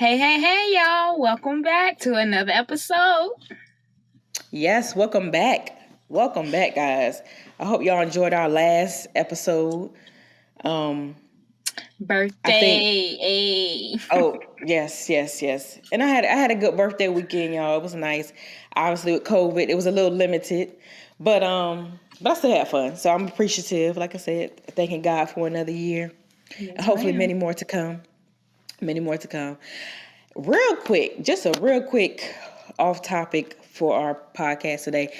Hey, y'all. Welcome back to another episode. Yes, welcome back. Welcome back, guys. I hope y'all enjoyed our last episode. Um, I think Birthday. yes. And I had a good birthday weekend, y'all. It was nice. Obviously with COVID, it was a little limited. But I still had fun. So I'm appreciative, like I said, thanking God for another year. And Yes, hopefully ma'am. many more to come. Many more to come. Real quick, just a real quick off topic for our podcast today.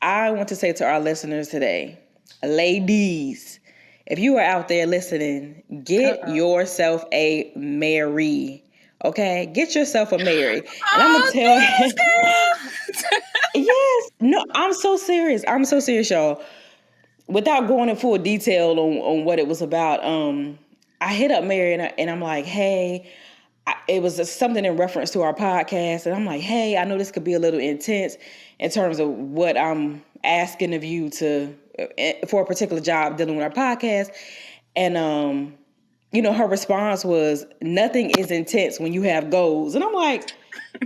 I want to say to our listeners today, ladies, if you are out there listening, get Uh-oh. yourself a Mary. Okay? Get yourself a Mary. And I'm going Oh, to tell thanks, girl. yes, no, I'm so serious. I'm so serious, y'all. Without going in full detail on what it was about, I hit up Mary and I'm like, hey, it was something in reference to our podcast. And I'm like, hey, I know this could be a little intense in terms of what I'm asking of you for a particular job dealing with our podcast. And, her response was, nothing is intense when you have goals. And I'm like,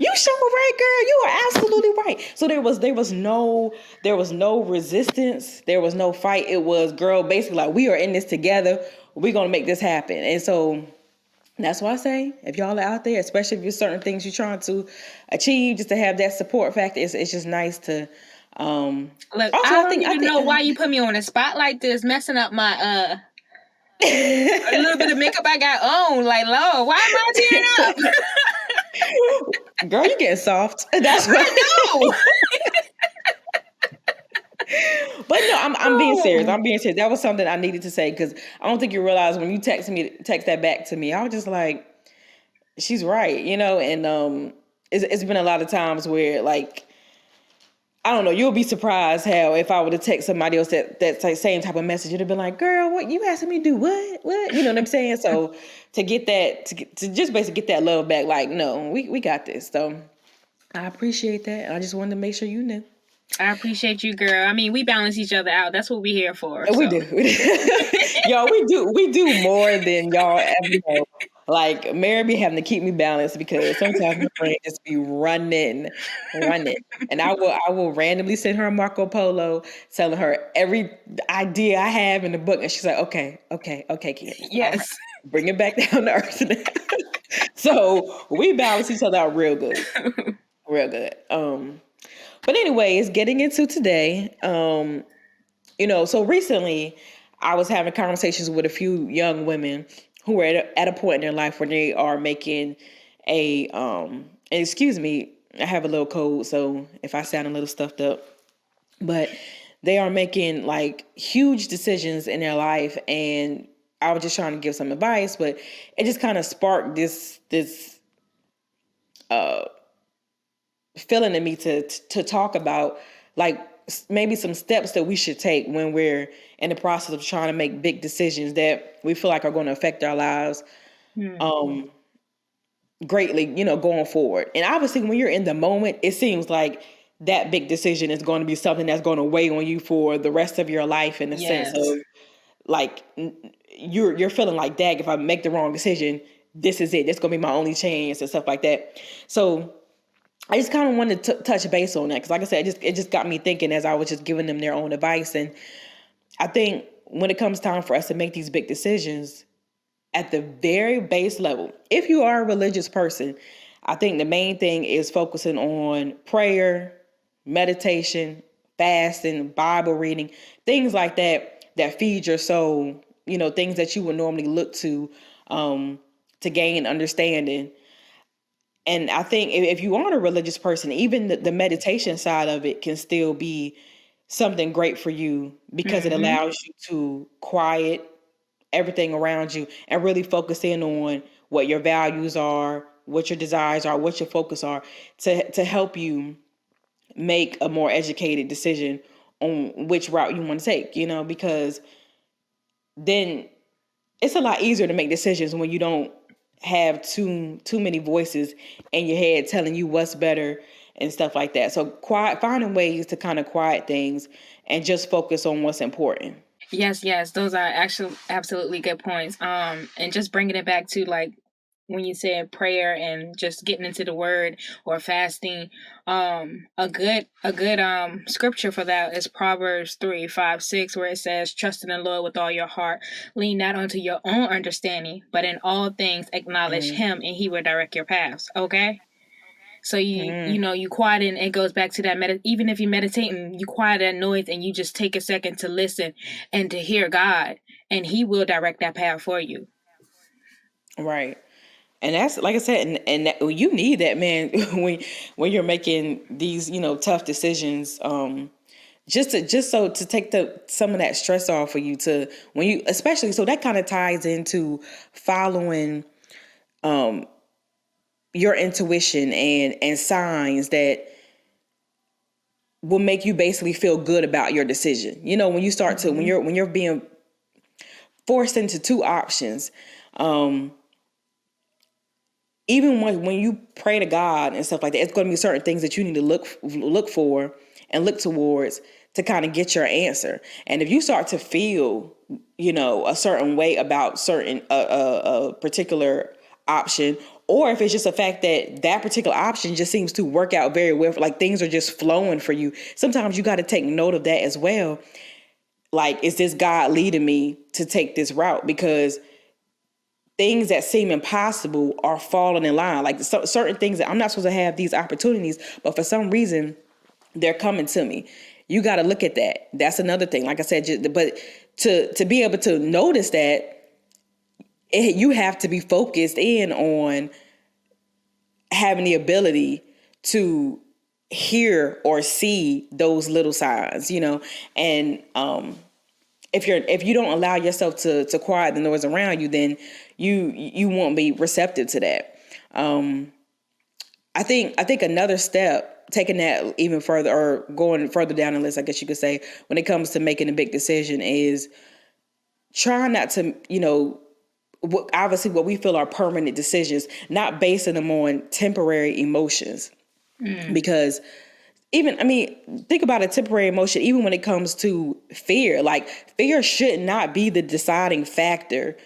you sure right, girl. You are absolutely right. So there was no resistance. There was no fight. It was, girl, basically like, we are in this together. We're gonna make this happen. And so that's why I say, if y'all are out there, especially if there's certain things you're trying to achieve, just to have that support factor, it's just nice to. Look, Also, I I don't think even know why you put me on a spot like this, messing up my a little bit of makeup I got on. Like, Lord, why am I tearing up? girl, you getting soft. That's what. I know. But no, I'm being serious. I'm being serious. That was something I needed to say because I don't think you realize when you text that back to me. I was just like, she's right, and it's been a lot of times where like, I don't know, you'll be surprised how if I would have text somebody else that same type of message, it'd have been like, girl, what you asking me to do? What? You know what I'm saying? So to get that, to just basically get that love back, like, no, we got this. So I appreciate that. I just wanted to make sure you knew. I appreciate you, girl. I mean, we balance each other out. That's what we're here for. We So. do. Y'all, we do more than y'all ever know. Like, Mary be having to keep me balanced because sometimes my brain just be running. And I will randomly send her a Marco Polo telling her every idea I have in the book. And she's like, okay, kid. All right. Yes. Bring it back down to earth now. So we balance each other out real good. Real good. But anyways, getting into today, so recently I was having conversations with a few young women who are at a point in their life where they are making and excuse me, I have a little cold, so if I sound a little stuffed up, but they are making like huge decisions in their life. And I was just trying to give some advice, but it just kind of sparked this feeling in me to talk about like maybe some steps that we should take when we're in the process of trying to make big decisions that we feel like are going to affect our lives greatly, going forward. And obviously when you're in the moment, it seems like that big decision is going to be something that's going to weigh on you for the rest of your life, in the sense Yes. of like you're feeling like, dag, if I make the wrong decision, this is it. This going to be my only chance and stuff like that. So I just kind of wanted to touch base on that because, like I said, it just got me thinking as I was just giving them their own advice. And I think when it comes time for us to make these big decisions at the very base level, if you are a religious person, I think the main thing is focusing on prayer, meditation, fasting, Bible reading, things like that feed your soul. Things that you would normally look to gain understanding. And I think if you aren't a religious person, even the meditation side of it can still be something great for you because it Mm-hmm. allows you to quiet everything around you and really focus in on what your values are, what your desires are, what your focus are, to help you make a more educated decision on which route you want to take, because then it's a lot easier to make decisions when you don't have too many voices in your head telling you what's better and stuff like that. So finding ways to kind of quiet things and just focus on what's important. Yes, those are actually absolutely good points. And just bringing it back to like when you said prayer and just getting into the word or fasting, a good scripture for that is Proverbs 3:5-6, where it says, "Trust in the Lord with all your heart, lean not onto your own understanding, but in all things acknowledge Mm, Him, and He will direct your paths." Okay. So you mm, know, you quieten. It goes back to that even if you're meditating, you quiet that noise and you just take a second to listen and to hear God, and He will direct that path for you. right. And that's like I said, and that, you need that, man, when you're making these, tough decisions. Just to take some of that stress off of you, to when you, especially, so that kind of ties into following your intuition and signs that will make you basically feel good about your decision. When you start to, Mm-hmm. when you're being forced into two options, even when you pray to God and stuff like that, it's going to be certain things that you need to look for and look towards to kind of get your answer. And if you start to feel, a certain way about certain a particular option, or if it's just a fact that that particular option just seems to work out very well, like things are just flowing for you, sometimes you got to take note of that as well. Like, is this God leading me to take this route? Because things that seem impossible are falling in line. Like certain things that I'm not supposed to have these opportunities, but for some reason they're coming to me. You got to look at that. That's another thing. Like I said, but to be able to notice that, you have to be focused in on having the ability to hear or see those little signs, and if you don't allow yourself to quiet the noise around you, then you won't be receptive to that. I think another step, taking that even further or going further down the list, I guess you could say, when it comes to making a big decision, is trying not to, obviously what we feel are permanent decisions, not basing them on temporary emotions. Mm. Because think about a temporary emotion, even when it comes to fear. Like, fear should not be the deciding factor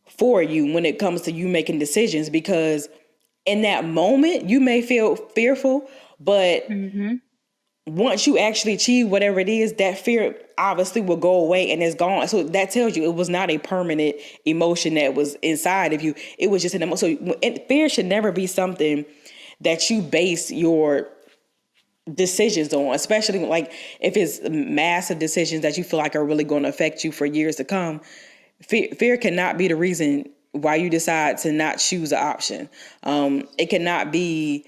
for you when it comes to you making decisions, because in that moment you may feel fearful, but Mm-hmm. once you actually achieve whatever it is, that fear obviously will go away and it's gone. So that tells you it was not a permanent emotion that was inside of you. It was just an emotion. So fear should never be something that you base your decisions on, especially like if it's massive decisions that you feel like are really going to affect you for years to come. Fear cannot be the reason why you decide to not choose an option. It cannot be.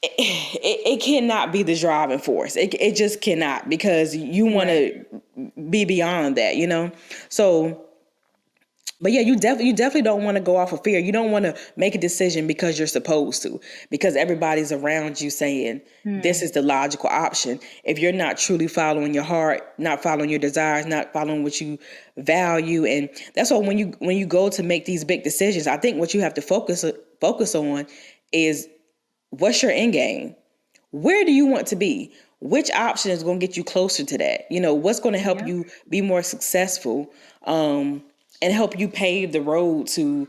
It cannot be the driving force. It just cannot, because you want Right. to be beyond that. So, but yeah, you definitely don't want to go off of fear. You don't want to make a decision because you're supposed to, because everybody's around you saying this Mm. is the logical option. If you're not truly following your heart, not following your desires, not following what you value, and that's why when you go to make these big decisions, I think what you have to focus on is, what's your end game? Where do you want to be? Which option is going to get you closer to that? What's going to help Yep. you be more successful, and help you pave the road to,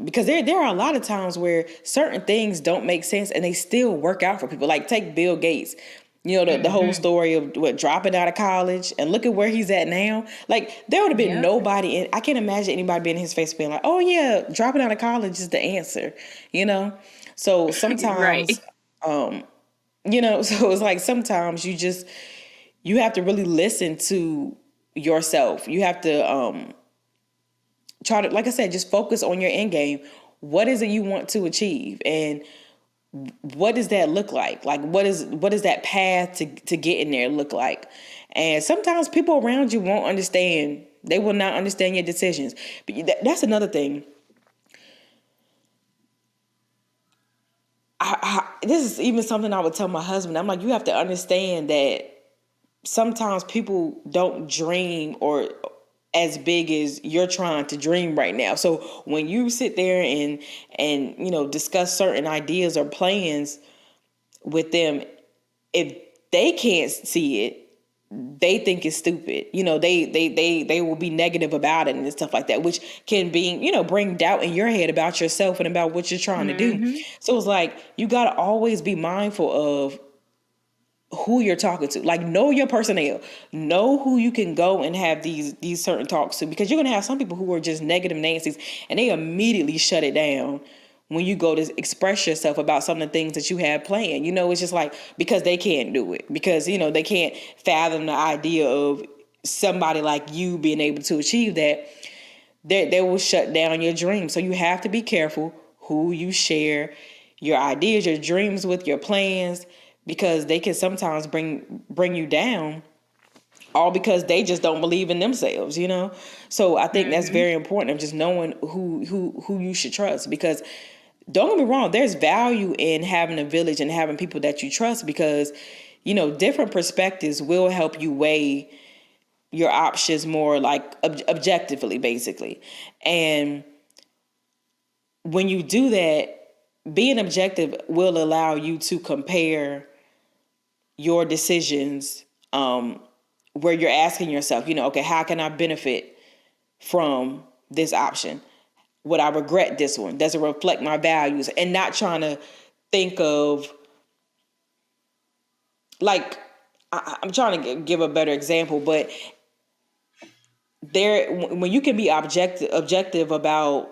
because there are a lot of times where certain things don't make sense and they still work out for people. Like, take Bill Gates. The whole Mm-hmm. story of dropping out of college, and look at where he's at now. Like, there would have been Yep. nobody I can't imagine anybody being in his face being like, oh yeah, dropping out of college is the answer, so sometimes, Right. so it's like sometimes you have to really listen to yourself. You have to try to, like I said, just focus on your end game. What is it you want to achieve, and what does that look like? Like, what is that path to getting there look like? And sometimes people around you won't understand. They will not understand your decisions. But that's another thing. This is even something I would tell my husband. I'm like, you have to understand that sometimes people don't dream or as big as you're trying to dream right now. So when you sit there and discuss certain ideas or plans with them, if they can't see it, they think is stupid. They will be negative about it and stuff like that, which can be, bring doubt in your head about yourself and about what you're trying to do. Mm-hmm. So it's like, you got to always be mindful of who you're talking to. Like, know your personnel, know who you can go and have these certain talks to, because you're going to have some people who are just negative Nancy's, and they immediately shut it down when you go to express yourself about some of the things that you have planned. It's just like, because they can't do it, because they can't fathom the idea of somebody like you being able to achieve that. They will shut down your dreams. So you have to be careful who you share your ideas, your dreams with, your plans, because they can sometimes bring you down, all because they just don't believe in themselves. So I think that's Mm-hmm. very important, of just knowing who you should trust, because don't get me wrong, there's value in having a village and having people that you trust, because different perspectives will help you weigh your options more, like objectively, basically. And when you do that, being objective will allow you to compare your decisions, where you're asking yourself, okay, how can I benefit from this option? Would I regret this one? Does it reflect my values? And not trying to think of, like, I'm trying to give a better example, but when you can be objective about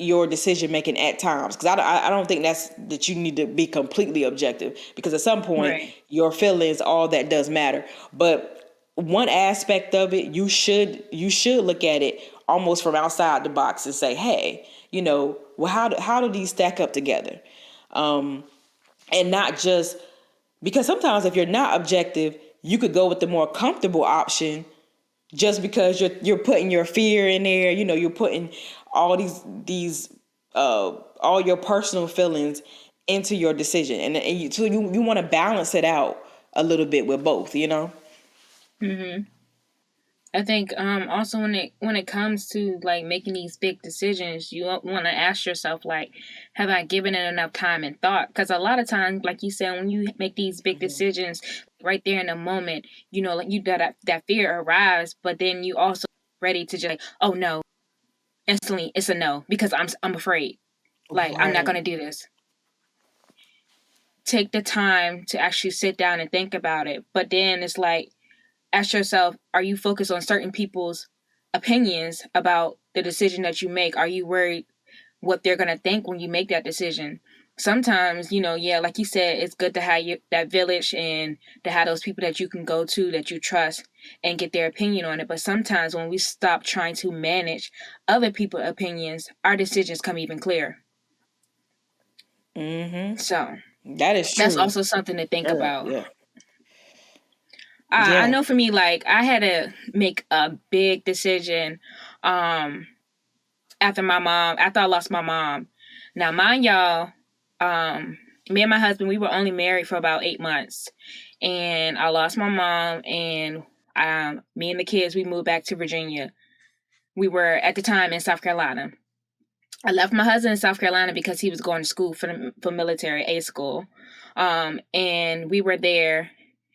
your decision making at times, because I don't think that you need to be completely objective, because at some point Right. your feelings, all that does matter. But one aspect of it, you should look at it almost from outside the box and say, hey, well, how do these stack up together? And not just, because sometimes if you're not objective, you could go with the more comfortable option, just because you're putting your fear in there. You're putting all these all your personal feelings into your decision, and you want to balance it out a little bit with both. Mm-hmm. I think also when it comes to like making these big decisions, you want to ask yourself, like, have I given it enough time and thought? Because a lot of times, like you said, when you make these big decisions right there in the moment, like you that fear arrives, but then you also ready to just like, oh no, instantly it's a no because I'm afraid. Like, I'm not Right. gonna do this. Take the time to actually sit down and think about it. But then it's like, ask yourself, are you focused on certain people's opinions about the decision that you make? Are you worried what they're going to think when you make that decision? Sometimes, yeah, like you said, it's good to have that village and to have those people that you can go to, that you trust, and get their opinion on it. But sometimes when we stop trying to manage other people's opinions, our decisions come even clearer. Mm-hmm. So That is that's true. also something to think about. Yeah. I Yeah. know for me, like, I had to make a big decision um after I lost my mom. Now, mind y'all, um me and my husband, we were only married for about 8 months, and I lost my mom, and me and the kids, we moved back to Virginia. We were at the time in South Carolina. I left my husband in South Carolina because he was going to school for military A school, and we were there.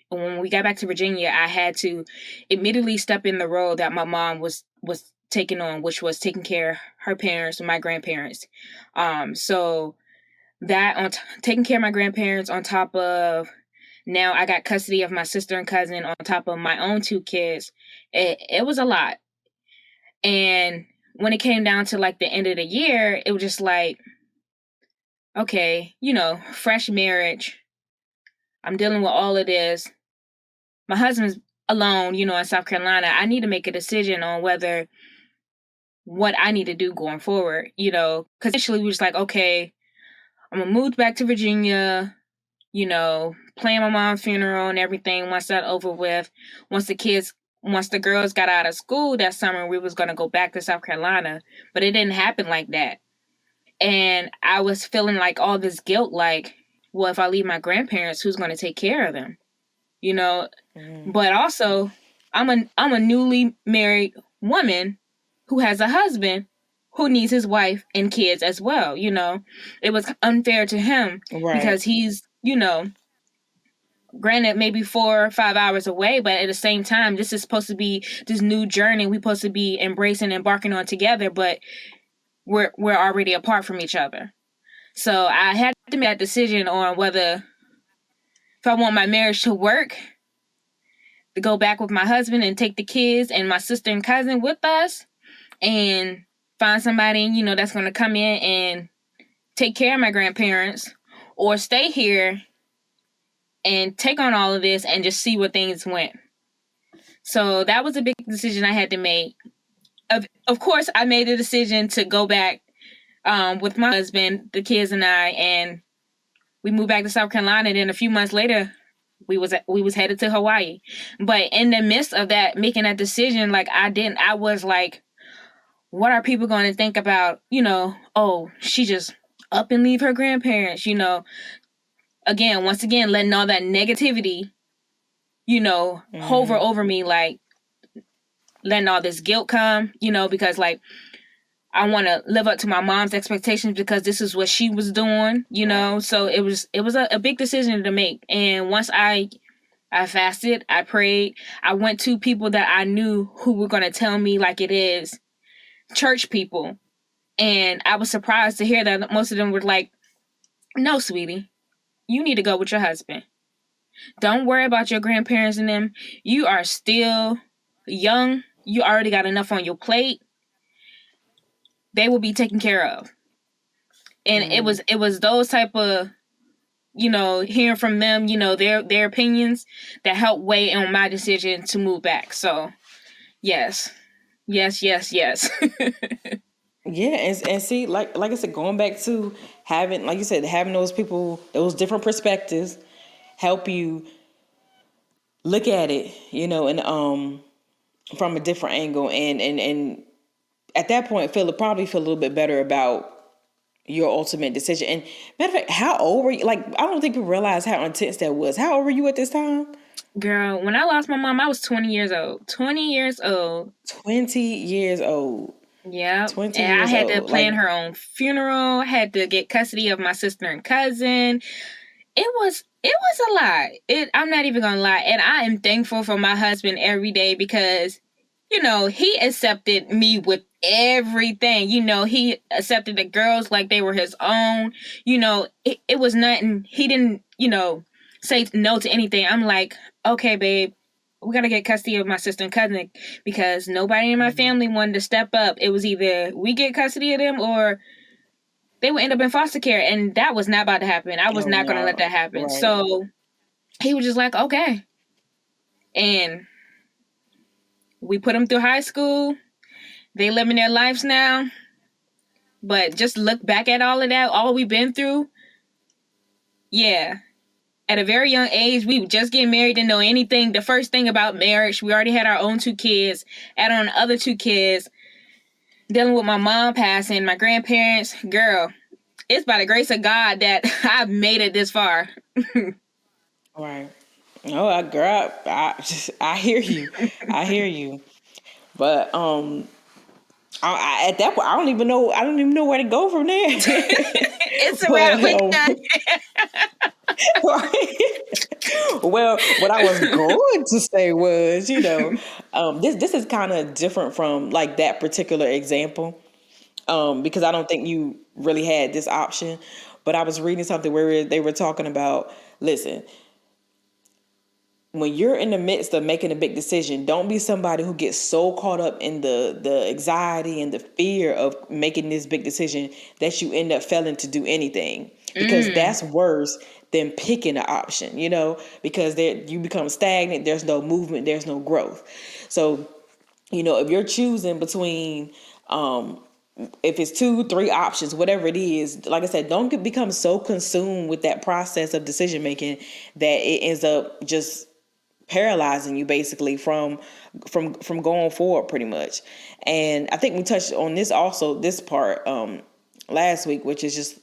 When we got back to Virginia, I had to immediately step in the role that my mom was taking on, which was taking care of her parents and my grandparents. So that taking care of my grandparents, on top of now I got custody of my sister and cousin, on top of my own two kids. It was a lot. And when it came down to like the end of the year, it was just like, okay, fresh marriage. I'm dealing with all of this. My husband's alone, in South Carolina. I need to make a decision on whether what I need to do going forward, because initially we was like, okay, I'm gonna move back to Virginia, plan my mom's funeral and everything. Once that over with, once the girls got out of school that summer, we was gonna go back to South Carolina, but it didn't happen like that. And I was feeling like all this guilt, like, well, if I leave my grandparents, who's gonna take care of them? You know, Mm-hmm. but also I'm a newly married woman who has a husband who needs his wife and kids as well. It was unfair to him Right. because he's, granted, maybe 4 or 5 hours away, but at the same time, this is supposed to be this new journey we're supposed to be embracing, embarking on together, but we're already apart from each other. So I had to make that decision on whether if I want my marriage to work, to go back with my husband and take the kids and my sister and cousin with us, and find somebody, that's going to come in and take care of my grandparents, or stay here and take on all of this and just see where things went. So that was a big decision I had to make. Of course, I made the decision to go back with my husband, the kids, and I, and we moved back to South Carolina. And then a few months later, we was headed to Hawaii. But in the midst of that, making that decision, I was like, what are people going to think about? Oh, she just up and leave her grandparents. Once again, letting all that negativity, hover over me, like letting all this guilt come, because like I want to live up to my mom's expectations because this is what she was doing, So it was a big decision to make. And once I fasted, I prayed, I went to people that I knew who were going to tell me like it is, church people. And I was surprised to hear that most of them were like, no, sweetie, you need to go with your husband. Don't worry about your grandparents and them. You are still young. You already got enough on your plate. They will be taken care of. And it was those type of, hearing from them, their opinions that helped weigh on my decision to move back. So, yes. Yeah, and see, like I said, going back to having, like you said, having those people, those different perspectives, help you look at it, and from a different angle, and at that point, probably feel a little bit better about your ultimate decision. And matter of fact, how old were you? Like, I don't think people realize how intense that was. How old were you at this time? Girl, when I lost my mom, I was 20 years old. 20 years old. 20 years old. Yeah. 20 and years I had old. to plan her own funeral, had to get custody of my sister and cousin. It was a lot. I'm not even gonna lie. And I am thankful for my husband every day because, he accepted me with everything. He accepted the girls like they were his own. It was nothing. He didn't, say no to anything. I'm like, okay, babe, we gotta get custody of my sister and cousin because nobody in my family wanted to step up. It was either we get custody of them or they would end up in foster care, and that was not about to happen. I was not going to let that happen. Right. So he was just like, okay. And we put them through high school. They living their lives now. But just look back at all of that, all we've been through. Yeah. At a very young age, we just getting married, didn't know anything. The first thing about marriage, we already had our own 2 kids. Add on the other 2 kids. Dealing with my mom passing, my grandparents. Girl, it's by the grace of God that I've made it this far. Right. Oh, I hear you. I hear you. But at that point, I don't even know where to go from there. It's a wrap. Well, what I was going to say was, this is kind of different from like that particular example, because I don't think you really had this option. But I was reading something where they were talking about, listen, when you're in the midst of making a big decision, don't be somebody who gets so caught up in the anxiety and the fear of making this big decision that you end up failing to do anything, because that's worse than picking an option, because you become stagnant. There's no movement. There's no growth. So, if you're choosing between, if it's 2, 3 options, whatever it is, like I said, don't become so consumed with that process of decision making that it ends up just paralyzing you basically from going forward pretty much. And I think we touched on this part last week, which is just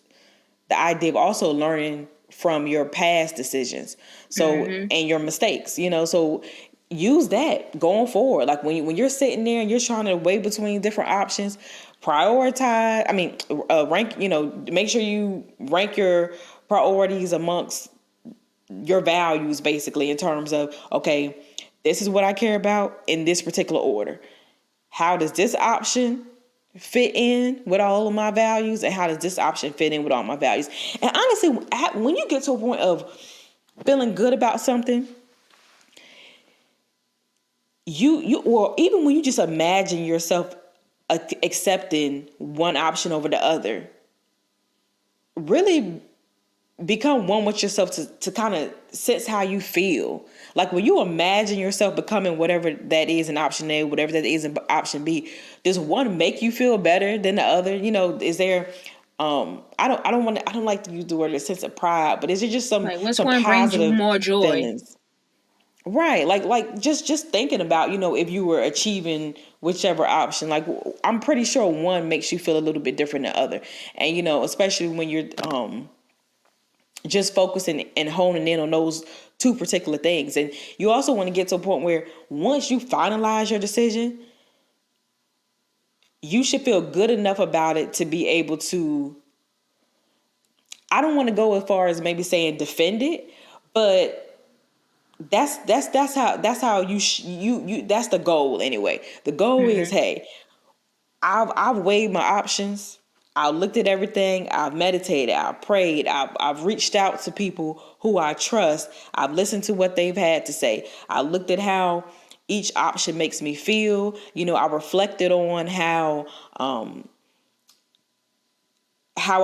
the idea of also learning from your past decisions. So, and your mistakes, so use that going forward. Like when you're sitting there and you're trying to weigh between different options, prioritize, rank, make sure you rank your priorities amongst your values, basically, in terms of, okay, this is what I care about in this particular order. How does this option fit in with all of my values, and how does this option fit in with all my values? And honestly, when you get to a point of feeling good about something, or even when you just imagine yourself accepting one option over the other, really become one with yourself to kind of sense how you feel. Like when you imagine yourself becoming whatever that is in option A, whatever that is in option B, does one make you feel better than the other? Is there I don't like to use the word a sense of pride, but is it just Like, which some one brings you positive more joy? feelings? Right. Like just thinking about, if you were achieving whichever option, like I'm pretty sure one makes you feel a little bit different than the other. And especially when you're just focusing and honing in on those two particular things. And you also want to get to a point where once you finalize your decision, you should feel good enough about it to be able to, I don't want to go as far as maybe saying defend it, but that's how you that's the goal anyway. The goal is, Mm-hmm. hey, I've weighed my options. I've looked at everything. I've meditated. I've prayed. I've reached out to people who I trust. I've listened to what they've had to say. I looked at how each option makes me feel. I reflected on how I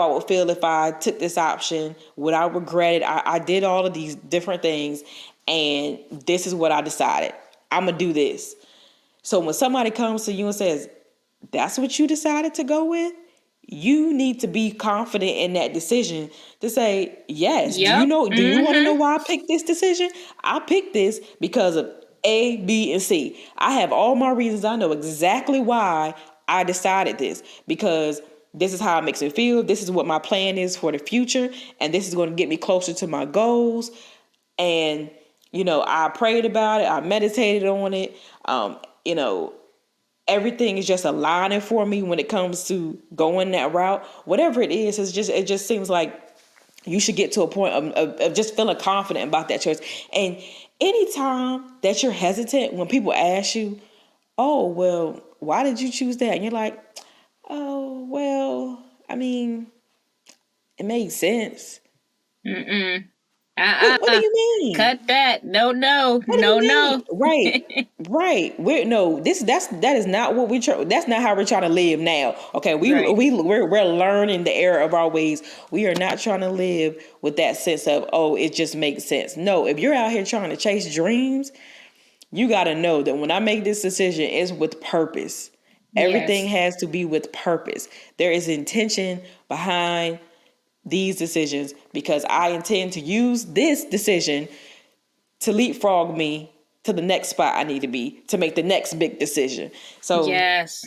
would feel if I took this option. Would I regret it? I did all of these different things, and this is what I decided. I'm gonna do this. So when somebody comes to you and says, that's what you decided to go with, you need to be confident in that decision to say, yes. Yep. Do you want to know Mm-hmm. why I picked this decision? I picked this because of A, B, and C. I have all my reasons. I know exactly why I decided this, because this is how it makes me feel. This is what my plan is for the future. And this is going to get me closer to my goals. And, I prayed about it. I meditated on it. You know, Everything is just aligning for me when it comes to going that route. Whatever it is, it just seems like you should get to a point of just feeling confident about that choice. And anytime that you're hesitant, when people ask you, oh, well, why did you choose that? And you're like, oh, well, I mean, it made sense. Mm-mm. What do Uh-uh. you mean? Cut that. No, no, What do you no, mean? no. Right, right. We're no. That is not what we try. That's not how we're trying to live now. Okay, Right. we're learning the error of our ways. We are not trying to live with that sense of, oh, it just makes sense. No, if you're out here trying to chase dreams, you got to know that when I make this decision, it's with purpose. Everything Yes. has to be with purpose. There is intention behind these decisions, because I intend to use this decision to leapfrog me to the next spot I need to be to make the next big decision. So, Yes.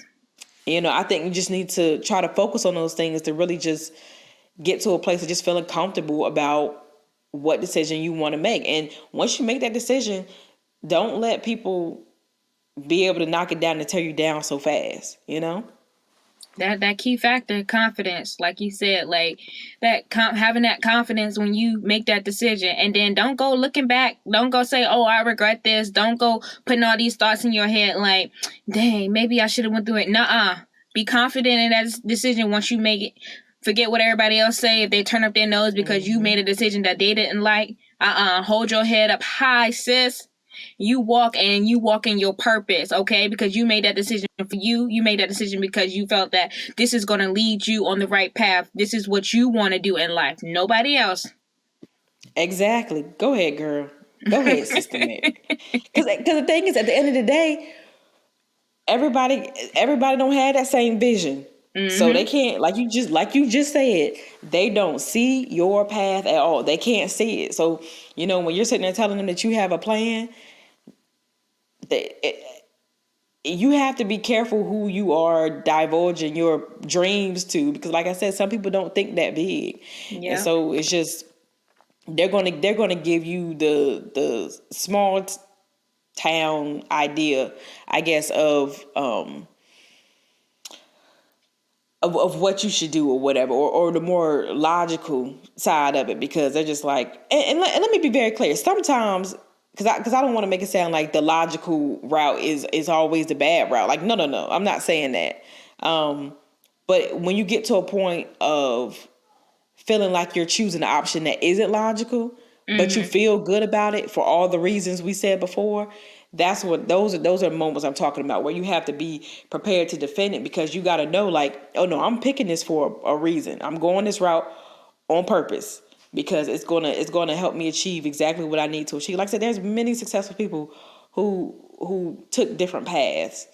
I think you just need to try to focus on those things to really just get to a place of just feeling comfortable about what decision you want to make. And once you make that decision, don't let people be able to knock it down and tear you down so fast. That key factor, confidence, like you said, like having that confidence when you make that decision, and then don't go looking back. Don't go say, "Oh, I regret this." Don't go putting all these thoughts in your head, like, "Dang, maybe I should have went through it." Nuh-uh. Be confident in that decision once you make it. Forget what everybody else say if they turn up their nose because you made a decision that they didn't like. Hold your head up high, sis. You walk in your purpose, okay? Because you made that decision for you. You made that decision because you felt that this is going to lead you on the right path. This is what you want to do in life. Nobody else. Exactly. Go ahead, girl. Go ahead, Sister Nick. Because the thing is, at the end of the day, everybody don't have that same vision. So they Mm-hmm. can't, like you just said, they don't see your path at all. They can't see it. So, when you're sitting there telling them that you have a plan, that you have to be careful who you are divulging your dreams to, because like I said, some people don't think that big. And Yeah. so it's just they're gonna give you the small town idea, I guess, of of what you should do or whatever, or the more logical side of it, because they're just like, and let me be very clear. Sometimes, because I don't want to make it sound like the logical route is always the bad route. Like, no, I'm not saying that. But when you get to a point of feeling like you're choosing an option that isn't logical, but you feel good about it for all the reasons we said before, that's what those are moments I'm talking about, where you have to be prepared to defend it, because you got to know, like, oh no, I'm picking this for a reason. I'm going this route on purpose because it's gonna help me achieve exactly what I need to achieve. Like I said, there's many successful people who took different paths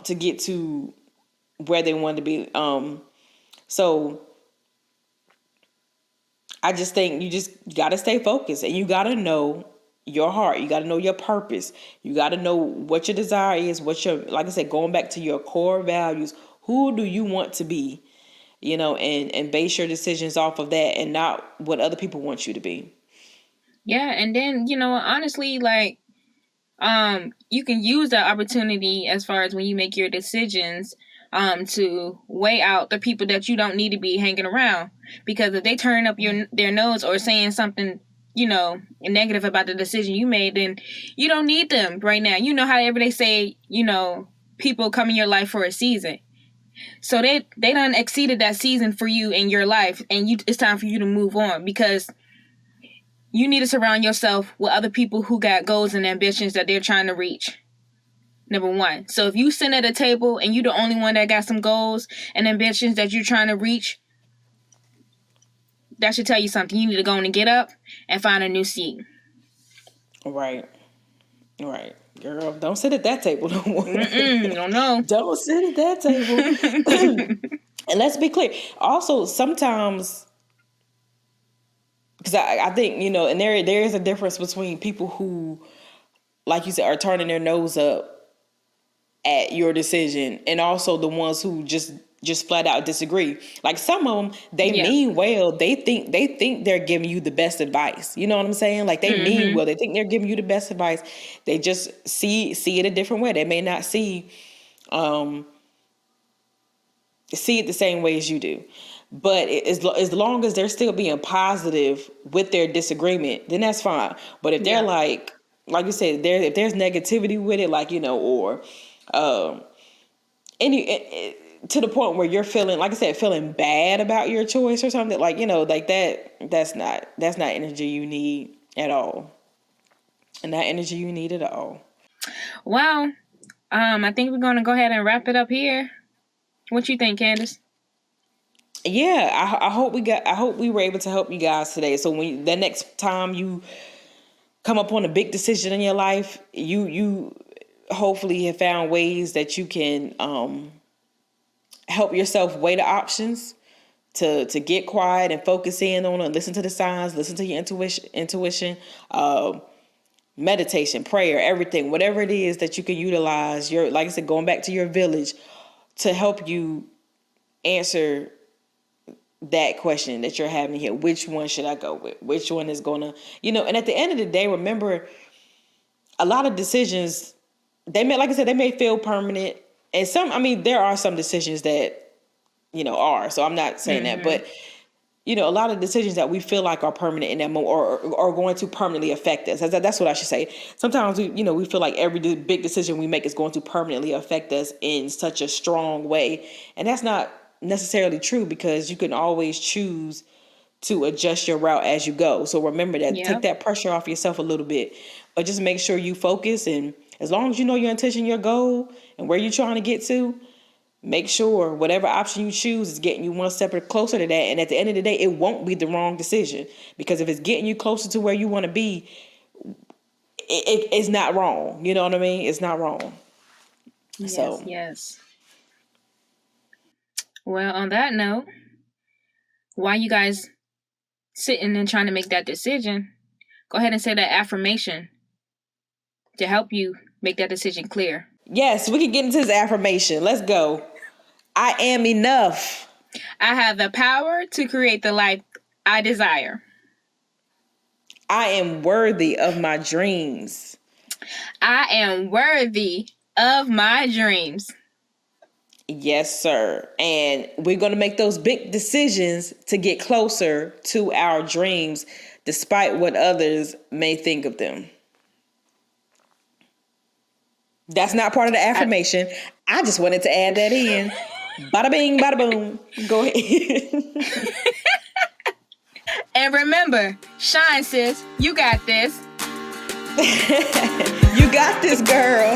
to get to where they wanted to be. So I just think you just got to stay focused, and you got to know your heart. You got to know your purpose. You got to know what your desire is, what your, like I said, going back to your core values. Who do you want to be? And base your decisions off of that, and not what other people want you to be. Yeah, and then, honestly, like, you can use that opportunity as far as when you make your decisions, to weigh out the people that you don't need to be hanging around, because if they turn up their nose or saying something, negative about the decision you made, then you don't need them right now. You know how they say, people come in your life for a season. So they done exceeded that season for you in your life, and it's time for you to move on, because you need to surround yourself with other people who got goals and ambitions that they're trying to reach. Number one. So if you sit at a table and you're the only one that got some goals and ambitions that you're trying to reach, that should tell you something. You need to go on and get up and find a new seat. Right. Girl, don't sit at that table no more. No. Don't sit at that table. And let's be clear. Also, sometimes, because I think, and there is a difference between people who, like you said, are turning their nose up at your decision, and also the ones who just flat out disagree. Like, some of them, they mean well. They think they're giving you the best advice. You know what I'm saying? Like, they mean well. They think they're giving you the best advice. They just see it a different way. They may not see it the same way as you do. But as long as they're still being positive with their disagreement, then that's fine. But if they're like you said, if there's negativity with it, like, or any to the point where you're feeling, like I said, feeling bad about your choice or something, like, like that's not energy you need at all. And not energy you need at all. Well, I think we're gonna go ahead and wrap it up here. What you think, Candace? Yeah, I hope we were able to help you guys today. So when the next time you come up on a big decision in your life, you hopefully have found ways that you can help yourself weigh the options, to get quiet and focus in on it, listen to the signs, listen to your intuition, meditation, prayer, everything, whatever it is that you can utilize, like I said, going back to your village to help you answer that question that you're having here. Which one should I go with? Which one is gonna, and at the end of the day, remember, a lot of decisions, like I said, they may feel permanent. And there are some decisions that, are. So I'm not saying that, but a lot of decisions that we feel like are permanent in that moment, or are going to permanently affect us. That's what I should say. Sometimes we feel like every big decision we make is going to permanently affect us in such a strong way. And that's not necessarily true, because you can always choose to adjust your route as you go. So remember that. Take that pressure off yourself a little bit, but just make sure you focus. And as long as you know your intention, your goal, and where you're trying to get to, make sure whatever option you choose is getting you one step closer to that. And at the end of the day, it won't be the wrong decision, because if it's getting you closer to where you want to be, it's not wrong. You know what I mean? It's not wrong. Yes. Well, on that note, while you guys sitting and trying to make that decision, go ahead and say that affirmation to help you make that decision clear. Yes, we can get into this affirmation. Let's go. I am enough. I have the power to create the life I desire. I am worthy of my dreams. I am worthy of my dreams. Yes, sir. And we're going to make those big decisions to get closer to our dreams, despite what others may think of them. That's not part of the affirmation. I just wanted to add that in. Bada bing, bada boom. Go ahead. And remember, shine, sis. You got this. You got this, girl.